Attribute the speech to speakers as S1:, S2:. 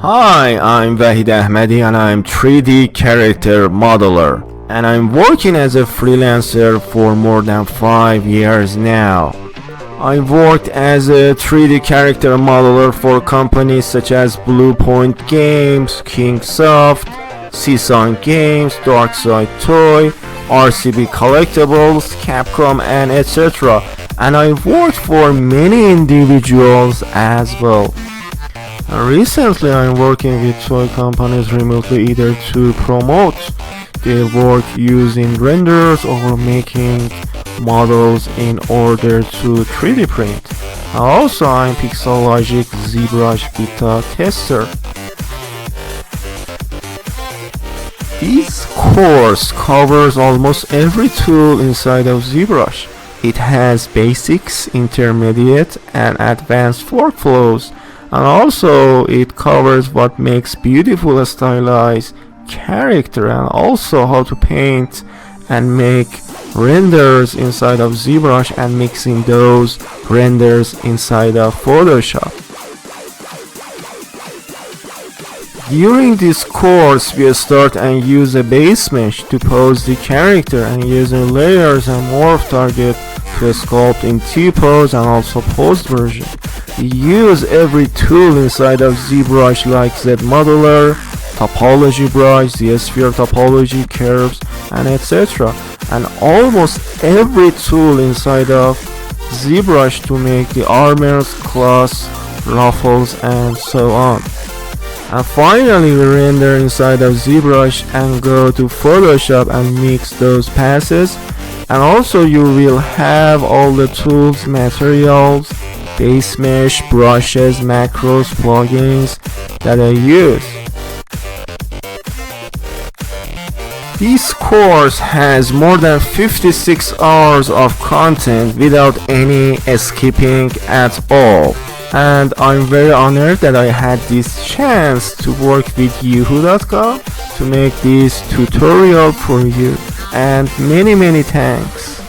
S1: Hi, I'm Vahid Ahmadi and I'm 3D character modeler, and I'm working as a freelancer for more than 5 years now. I've worked as a 3D character modeler for companies such as Bluepoint Games, Kingsoft, Season Games, Darkside Toy, RCB Collectibles, Capcom, and etc. And I've worked for many individuals as well. Recently, I'm working with toy companies remotely either to promote their work using renders or making models in order to 3D print. Also, I'm Pixelogic ZBrush beta tester. This course covers almost every tool inside of ZBrush. It has basics, intermediate, and advanced workflows. And also it covers what makes beautiful stylized character, and also how to paint and make renders inside of ZBrush and mixing those renders inside of Photoshop. During this course we start and use a base mesh to pose the character, and using layers and morph target to sculpt in T-pose and also posed version. We use every tool inside of ZBrush like Z-Modeler, Topology Brush, Z-Sphere Topology, Curves, and etc. And almost every tool inside of ZBrush to make the armors, class, ruffles, and so on. And finally we render inside of ZBrush and go to Photoshop and mix those passes. And also you will have all the tools, materials, base mesh, brushes, macros, plugins that I use. This course has more than 56 hours of content without any skipping at all. And I'm very honored that I had this chance to work with Yahoo.com to make this tutorial for you. And many thanks.